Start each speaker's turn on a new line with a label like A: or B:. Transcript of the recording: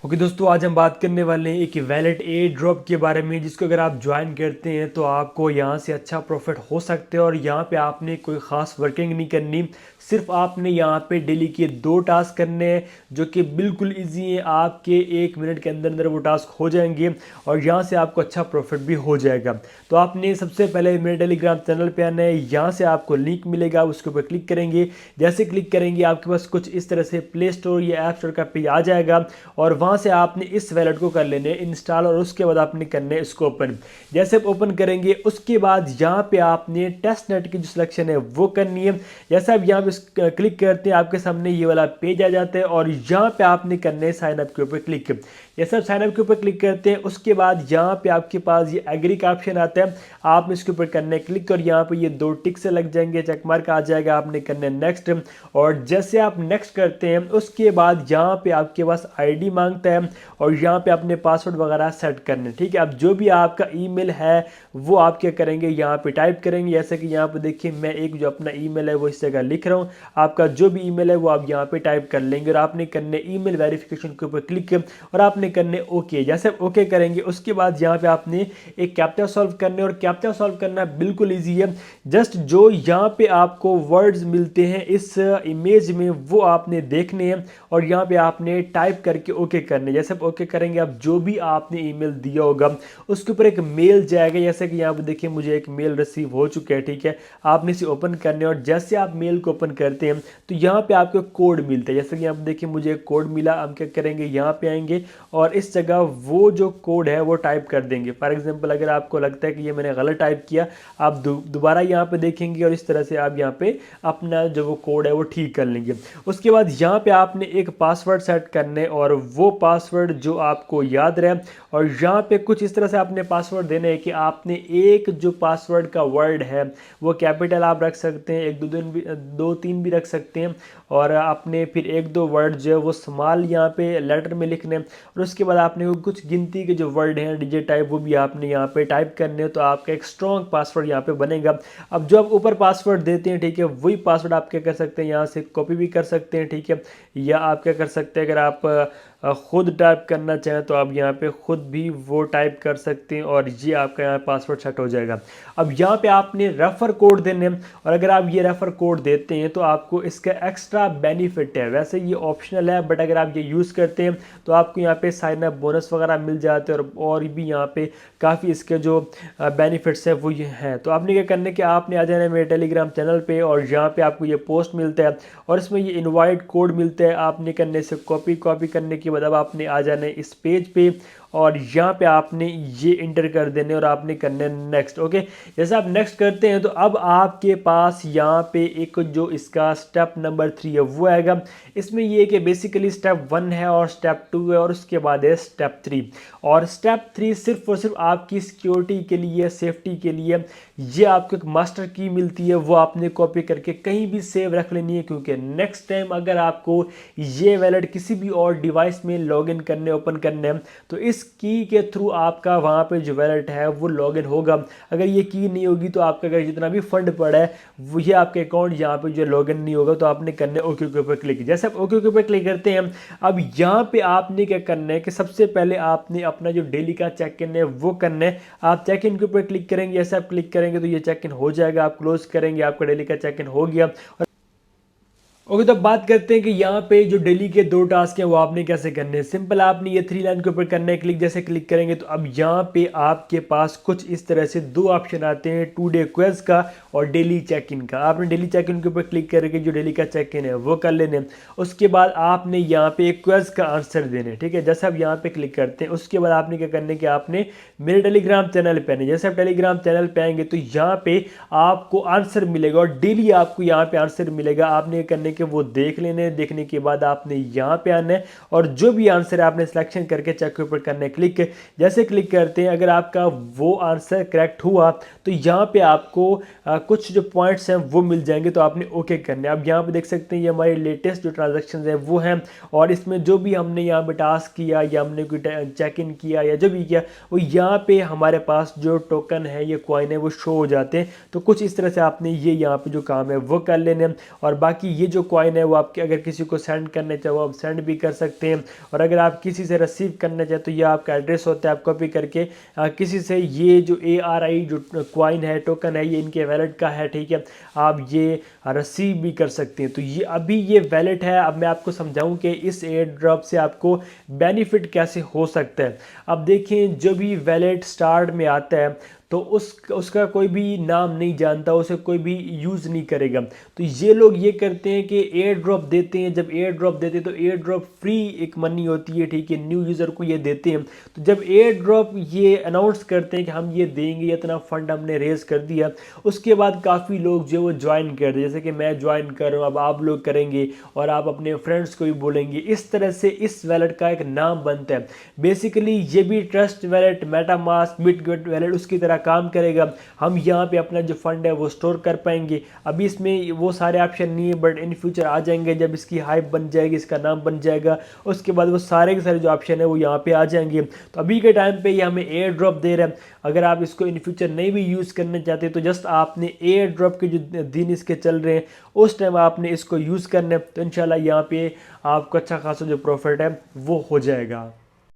A: Okay दोस्तों, आज हम बात करने वाले हैं एक वैलेट ए ड्रॉप के बारे में, जिसको अगर आप ज्वाइन करते हैं तो आपको यहाँ से अच्छा प्रॉफिट हो सकते हैं। और यहाँ पे आपने कोई ख़ास वर्किंग नहीं करनी, सिर्फ आपने यहाँ पे डेली के 2 टास्क करने हैं जो कि बिल्कुल इजी हैं। आपके 1 मिनट के अंदर अंदर वो टास्क हो जाएंगे और यहाँ से आपको अच्छा प्रॉफिट भी हो जाएगा। तो आपने सबसे पहले मेरे टेलीग्राम चैनल पे आना है। यहाँ से आपको लिंक मिलेगा, उसके ऊपर क्लिक करेंगे। जैसे क्लिक करेंगे आपके पास कुछ इस तरह से प्ले स्टोर या ऐप स्टोर का पेज आ जाएगा और वहाँ से आपने इस वैलेट को कर लेने इंस्टॉल और उसके बाद आपने करने इसको ओपन। जैसे आप ओपन करेंगे उसके बाद यहाँ पे आपने टेस्ट नेट की जो सिलेक्शन है वो करनी है। जैसे आप यहाँ पे क्लिक करते हैं आपके सामने ये वाला पेज आ जाता है और यहाँ पे आपने करने है साइन अप के ऊपर क्लिक। जैसे आप साइन अप के ऊपर क्लिक करते हैं उसके बाद यहाँ पे आपके पास ये एग्री का ऑप्शन आता है, आप इसके ऊपर करने क्लिक और यहाँ पे ये 2 टिक से लग जाएंगे, चेक मार्क आ जाएगा, आपने करने नेक्स्ट। और जैसे आप नेक्स्ट करते हैं उसके बाद यहाँ पे आपके पास आईडी मांगता है और यहाँ पे अपने पासवर्ड वगैरह सेट करने। ठीक है, अब जो भी आपका ईमेल है वो आप क्या करेंगे, यहाँ पे टाइप करेंगे। जैसे कि यहाँ पे देखिए मैं एक जो अपना ईमेल है वो इस जगह लिख रहा हूँ, आपका जो भी ईमेल है वो आप यहाँ पे टाइप कर लेंगे और आपने करने ईमेल वेरिफिकेशन के ऊपर क्लिक और आपने करने ओके। जैसे ओके करेंगे उसके बाद यहाँ पे आपने एक कैप्चा सॉल्व करने और कैप्चा सॉल्व करना बिल्कुल ईजी है। जस्ट जो यहाँ पे आपको वर्ड्स मिलते हैं इस इमेज में वो आपने देखने हैं और यहाँ पे आपने टाइप करके ओके करने। जैसे आप ओके करेंगे आप जो भी आपने ईमेल दिया होगा उसके ऊपर एक मेल जाएगा। जैसे कि यहाँ पे देखिए मुझे एक मेल रिसीव हो चुका है। ठीक है, आपने इसे ओपन करने और जैसे आप मेल को ओपन करते हैं तो यहाँ पे आपको कोड मिलता है। जैसे कि यहाँ पे देखिए मुझे एक कोड मिला, हम क्या करेंगे यहाँ पे आएंगे और इस जगह वो जो कोड है वो टाइप कर देंगे। फॉर एग्जाम्पल अगर आपको लगता है कि ये मैंने गलत टाइप किया, आप दोबारा यहाँ पे देखेंगे और इस तरह से आप यहाँ पे अपना जो वो कोड है वो ठीक कर लेंगे। उसके बाद यहाँ पे आपने एक पासवर्ड सेट करने और वो पासवर्ड जो आपको याद रहे और यहाँ पे कुछ इस तरह से आपने पासवर्ड देने हैं कि आपने एक जो पासवर्ड का वर्ड है वो कैपिटल आप रख सकते हैं, एक दो तीन भी रख सकते हैं और आपने फिर एक दो वर्ड जो है वो स्मॉल यहाँ पे लेटर में लिखने और उसके बाद आपने कुछ गिनती के जो वर्ड हैं डिजिट टाइप वो भी आपने यहाँ पे टाइप करने हैं। तो आपका एक स्ट्रॉन्ग पासवर्ड यहाँ पे बनेगा। अब जो आप ऊपर पासवर्ड देते हैं, ठीक है, वही पासवर्ड आप क्या कर सकते हैं, यहाँ से कॉपी भी कर सकते हैं। ठीक है, या आप क्या कर सकते हैं, अगर आप खुद टाइप करना चाहें तो आप यहाँ पे खुद भी वो टाइप कर सकते हैं और ये आपका यहाँ पासवर्ड सेट हो जाएगा। अब यहाँ पे आपने रेफर कोड देने और अगर आप ये रेफर कोड देते हैं तो आपको इसका एक्स्ट्रा बेनिफिट है। वैसे ये ऑप्शनल है बट अगर आप ये यूज़ करते हैं तो आपको यहाँ पे साइन अप बोनस वगैरह मिल जाते हैं और भी यहाँ पे काफ़ी इसके जो बेनिफिट्स है वो ये हैं। तो आपने क्या करना है कि आपने आ जाना है मेरे टेलीग्राम चैनल पे और यहाँ पे आपको ये पोस्ट मिलता है और इसमें ये इनवाइट कोड मिलता है। आपने करने से कॉपी करने के बाद अब आपने आ जाना है इस पेज पे और यहाँ पे आपने ये इंटर कर देने और आपने करने नेक्स्ट। ओके, जैसे आप नेक्स्ट करते हैं तो अब आपके पास यहाँ पे एक जो इसका स्टेप नंबर 3 है वो आएगा। इसमें ये कि बेसिकली स्टेप 1 है और स्टेप 2 है और उसके बाद है स्टेप 3 और स्टेप 3 सिर्फ और सिर्फ आपकी सिक्योरिटी के लिए, सेफ्टी के लिए। ये आपको एक मास्टर की मिलती है वो आपने कॉपी करके कहीं भी सेव रख लेनी है क्योंकि नेक्स्ट टाइम अगर आपको ये वैलेट किसी भी और डिवाइस में लॉगिन करने, ओपन करने तो इस की के थ्रू आपका वहाँ पे जो वैलेट है वो लॉगिन होगा। अगर ये की नहीं होगी तो आपका अगर जितना भी फंड पड़ा है वो ये आपके अकाउंट यहाँ पे जो लॉगिन नहीं होगा। तो आपने करने ओके के ऊपर क्लिक। जैसे आप ओके के ऊपर क्लिक करते हैं अब यहाँ पे आपने क्या करना है कि सबसे पहले आपने अपना जो डेली का चेक इन है वो करना है। आप चेक इन के ऊपर क्लिक करेंगे, जैसे आप क्लिक करेंगे तो ये चेक इन हो जाएगा। आप क्लोज करेंगे, आपका डेली का चेक इन हो गया। ओके, तो बात करते हैं कि यहाँ पे जो डेली के 2 टास्क हैं वो आपने कैसे करने हैं। सिंपल, आपने ये 3 लाइन के ऊपर करना है क्लिक। जैसे क्लिक करेंगे तो अब यहाँ पे आपके पास कुछ इस तरह से 2 ऑप्शन आते हैं, 2 डे क्विज का और डेली चेक इन का। आपने डेली चेक इन के ऊपर क्लिक करके जो डेली का चेक इन है वो कर लेने। उसके बाद आपने यहाँ पे एक क्विज का आंसर देने। ठीक है, जैसे आप यहाँ पे क्लिक करते हैं उसके बाद आपने क्या करना है कि आपने मेरे टेलीग्राम चैनल पे आने। जैसे आप टेलीग्राम चैनल पे आएंगे तो यहाँ पे आपको आंसर मिलेगा और डेली आपको यहाँ पे आंसर मिलेगा। आपने करने कि वो देख लेने, देखने के बाद आपने यहाँ पे आना है और जो भी आंसर है आपने सिलेक्शन करके चेक के ऊपर करना है क्लिक। जैसे क्लिक करते हैं अगर आपका वो आंसर करेक्ट हुआ तो यहाँ पे आपको कुछ जो पॉइंट्स हैं वो मिल जाएंगे। तो आपने ओके करने। आप यहाँ पे देख सकते हैं ये हमारी लेटेस्ट जो ट्रांजेक्शन है वो हैं और इसमें जो भी हमने यहाँ पे टास्क किया या हमने कोई चेक इन किया या जो भी किया वो यहाँ पे हमारे पास जो टोकन है, ये कॉइन है वो शो हो जाते हैं। तो कुछ इस तरह से आपने ये यहाँ पे जो काम है वो कर लेने और बाकी ये जो कॉइन है वो आपके अगर किसी को सेंड करने चाहो आप सेंड भी कर सकते हैं, और अगर आप किसी से रिसीव करना चाहें तो ये आपका एड्रेस होता है, आप कॉपी करके किसी से ये जो ARI जो कॉइन है टोकन है ये इनके वैलेट का है, ठीक है, आप ये रिसीव भी कर सकते हैं। तो ये अभी ये वैलेट है। अब मैं आपको समझाऊं कि इस एयर ड्रॉप से आपको बेनिफिट कैसे हो सकता है। अब देखें जो भी वैलेट स्टार्ट में आता है तो उसका कोई भी नाम नहीं जानता, उसे कोई भी यूज़ नहीं करेगा। तो ये लोग ये करते हैं कि एयर ड्रॉप देते हैं, जब एयर ड्रॉप देते हैं तो एयर ड्रॉप फ्री एक मनी होती है, ठीक है, न्यू यूज़र को ये देते हैं। तो जब एयर ड्रॉप ये अनाउंस करते हैं कि हम ये देंगे, इतना फंड हमने रेज कर दिया, उसके बाद काफ़ी लोग जो वो ज्वाइन कर रहे हैं, जैसे कि मैं ज्वाइन कर रहा हूँ, अब आप लोग करेंगे और आप अपने फ्रेंड्स को भी बोलेंगे। इस तरह से इस वैलेट का एक नाम बनता है। बेसिकली ये भी trust wallet, MetaMask, Bitget wallet उसकी तरह काम करेगा। हम यहाँ पे अपना जो फंड है वो स्टोर कर पाएंगे। अभी इसमें वो सारे ऑप्शन नहीं है, बट इन फ्यूचर आ जाएंगे जब इसकी हाइप बन जाएगी, इसका नाम बन जाएगा, उसके बाद वो सारे के सारे जो ऑप्शन है वो यहाँ पे आ जाएंगे। तो अभी के टाइम पे ये हमें एयर ड्रॉप दे रहा है। अगर आप इसको इन फ्यूचर नहीं भी यूज़ करना चाहते तो जस्ट आपने एयर ड्रॉप के जो दिन इसके चल रहे हैं उस टाइम आपने इसको यूज़ करना है, तो इंशाल्लाह यहाँ पे आपको अच्छा खासा जो प्रॉफिट है वो हो जाएगा।